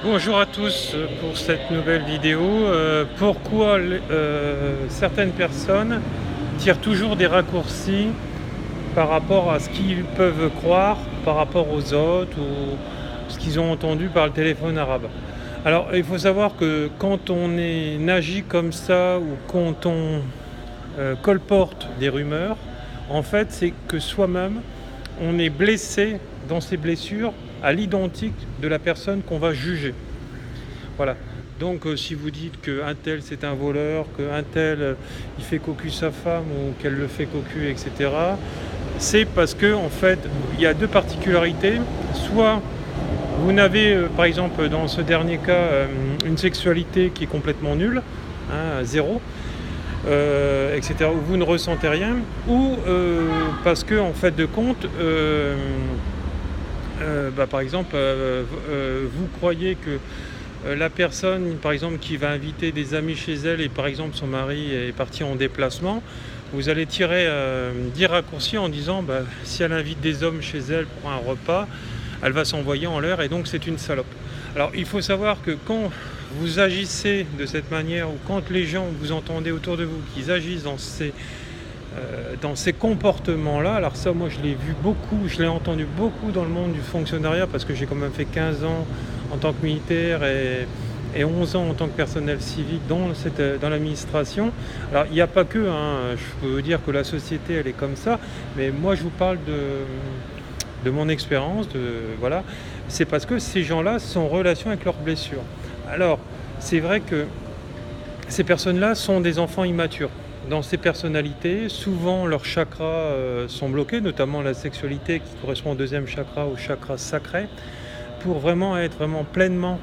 Bonjour à tous pour cette nouvelle vidéo. Pourquoi certaines personnes tirent toujours des raccourcis par rapport à ce qu'ils peuvent croire par rapport aux autres ou ce qu'ils ont entendu par le téléphone arabe. Alors il faut savoir que quand on agit comme ça ou quand on colporte des rumeurs, en fait c'est que soi-même on est blessé dans ses blessures à l'identique de la personne qu'on va juger. Voilà. Donc si vous dites qu'un tel c'est un voleur, qu'un tel il fait cocu sa femme ou qu'elle le fait cocu, etc., c'est parce que en fait il y a deux particularités. Soit vous n'avez par exemple dans ce dernier cas une sexualité qui est complètement nulle, zéro, etc., où vous ne ressentez rien, ou parce que en fait de compte par exemple vous croyez que la personne par exemple qui va inviter des amis chez elle et par exemple son mari est parti en déplacement, vous allez tirer 10 raccourcis en disant si elle invite des hommes chez elle pour un repas, elle va s'envoyer en l'air et donc c'est une salope. Alors il faut savoir que quand vous agissez de cette manière ou quand les gens vous entendez autour de vous qu'ils agissent dans ces comportements-là, alors ça moi je l'ai vu beaucoup, je l'ai entendu beaucoup dans le monde du fonctionnariat parce que j'ai quand même fait 15 ans en tant que militaire et 11 ans en tant que personnel civique dans l'administration. Alors il n'y a pas que, je peux vous dire que la société elle est comme ça, mais moi je vous parle de mon expérience, voilà, c'est parce que ces gens-là sont en relation avec leurs blessures. Alors c'est vrai que ces personnes-là sont des enfants immatures. Dans ces personnalités, souvent leurs chakras sont bloqués, notamment la sexualité qui correspond au deuxième chakra, au chakra sacré. Pour vraiment être pleinement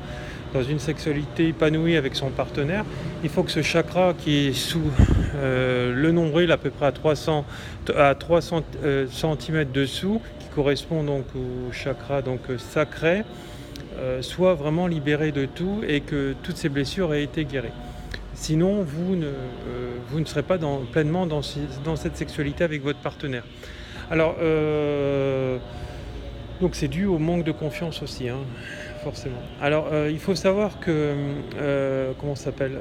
dans une sexualité épanouie avec son partenaire, il faut que ce chakra qui est sous le nombril à peu près à 300 cm dessous, qui correspond donc au chakra sacré, soit vraiment libéré de tout et que toutes ces blessures aient été guéries. Sinon, vous ne serez pas pleinement dans cette sexualité avec votre partenaire. Alors, donc c'est dû au manque de confiance aussi, forcément. Alors, il faut savoir que, comment ça s'appelle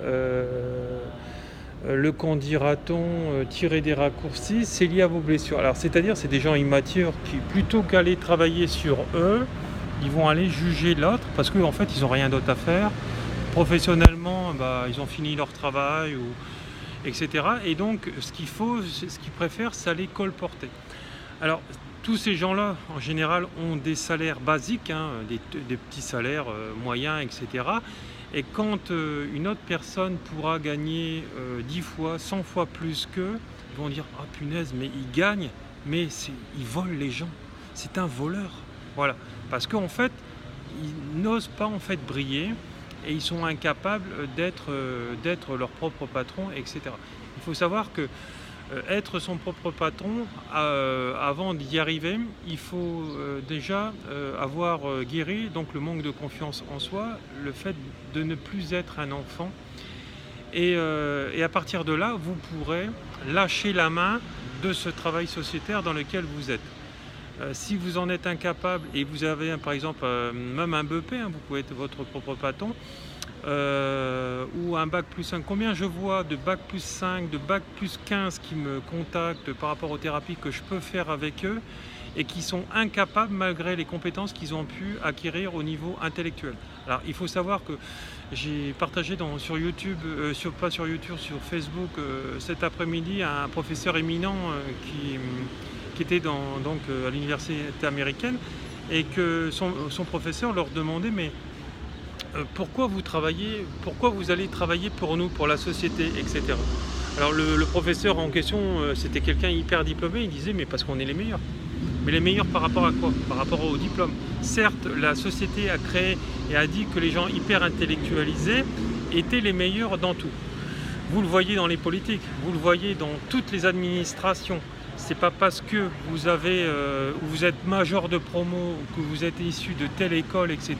le qu'en dira-t-on, tirer des raccourcis, c'est lié à vos blessures. Alors, c'est-à-dire, c'est des gens immatures qui, plutôt qu'aller travailler sur eux, ils vont aller juger l'autre parce qu'en fait, ils n'ont rien d'autre à faire. Professionnellement, ils ont fini leur travail, etc. Et donc, ce qu'ils préfèrent, c'est aller colporter. Alors, tous ces gens-là, en général, ont des salaires basiques, des petits salaires moyens, etc. Et quand une autre personne pourra gagner 10 fois, 100 fois plus qu'eux, ils vont dire « Ah punaise, mais il gagne, mais il vole les gens, c'est un voleur ». Voilà, parce qu'en fait, ils n'osent pas en fait briller et ils sont incapables d'être leur propre patron, etc. Il faut savoir que être son propre patron, avant d'y arriver, il faut déjà avoir guéri donc le manque de confiance en soi, le fait de ne plus être un enfant. Et à partir de là, vous pourrez lâcher la main de ce travail sociétaire dans lequel vous êtes. Si vous en êtes incapable et vous avez par exemple même un BEP, vous pouvez être votre propre patron, ou un bac plus 5. Combien je vois de bac plus 5, de bac plus 15 qui me contactent par rapport aux thérapies que je peux faire avec eux et qui sont incapables malgré les compétences qu'ils ont pu acquérir au niveau intellectuel. Alors il faut savoir que j'ai partagé sur YouTube, sur Facebook cet après-midi un professeur éminent qui était à l'université américaine et que son professeur leur demandait mais pourquoi vous allez travailler pour nous, pour la société, etc. Alors le professeur en question, c'était quelqu'un hyper diplômé, il disait mais parce qu'on est les meilleurs. Mais les meilleurs par rapport à quoi? Par rapport au diplôme. Certes, la société a créé et a dit que les gens hyper intellectualisés étaient les meilleurs dans tout. Vous le voyez dans les politiques, vous le voyez dans toutes les administrations. C'est pas parce que vous êtes major de promo, que vous êtes issu de telle école, etc.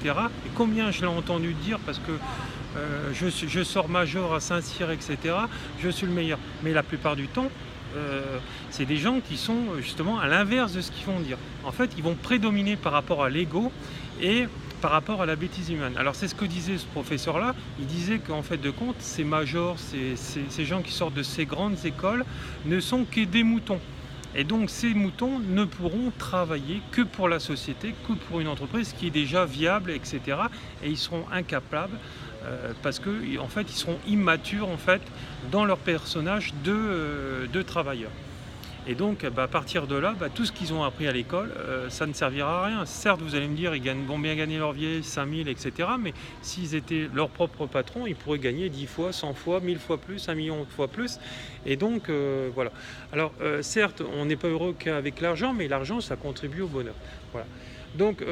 Et combien je l'ai entendu dire parce que je sors major à Saint-Cyr, etc. Je suis le meilleur. Mais la plupart du temps, c'est des gens qui sont justement à l'inverse de ce qu'ils vont dire. En fait, ils vont prédominer par rapport à l'ego et par rapport à la bêtise humaine. Alors c'est ce que disait ce professeur-là, il disait qu'en fait de compte, ces majors, ces gens qui sortent de ces grandes écoles ne sont que des moutons. Et donc ces moutons ne pourront travailler que pour la société, que pour une entreprise qui est déjà viable, etc. Et ils seront incapables parce que en fait, ils seront immatures en fait, dans leur personnage de travailleurs. Et donc, à partir de là, tout ce qu'ils ont appris à l'école, ça ne servira à rien. Certes, vous allez me dire, vont bien gagner leur vie, 5000, etc. Mais s'ils étaient leurs propres patrons, ils pourraient gagner 10 fois, 100 fois, 1000 fois plus, 1 million de fois plus. Et donc, voilà. Alors, certes, on n'est pas heureux qu'avec l'argent, mais l'argent, ça contribue au bonheur. Voilà. Donc,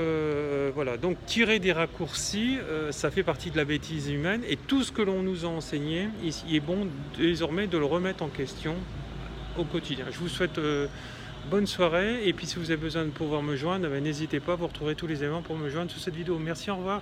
voilà. Donc, tirer des raccourcis, ça fait partie de la bêtise humaine. Et tout ce que l'on nous a enseigné, il est bon désormais de le remettre en question au quotidien. Je vous souhaite bonne soirée et puis si vous avez besoin de pouvoir me joindre, n'hésitez pas, vous retrouverez tous les éléments pour me joindre sous cette vidéo. Merci, au revoir.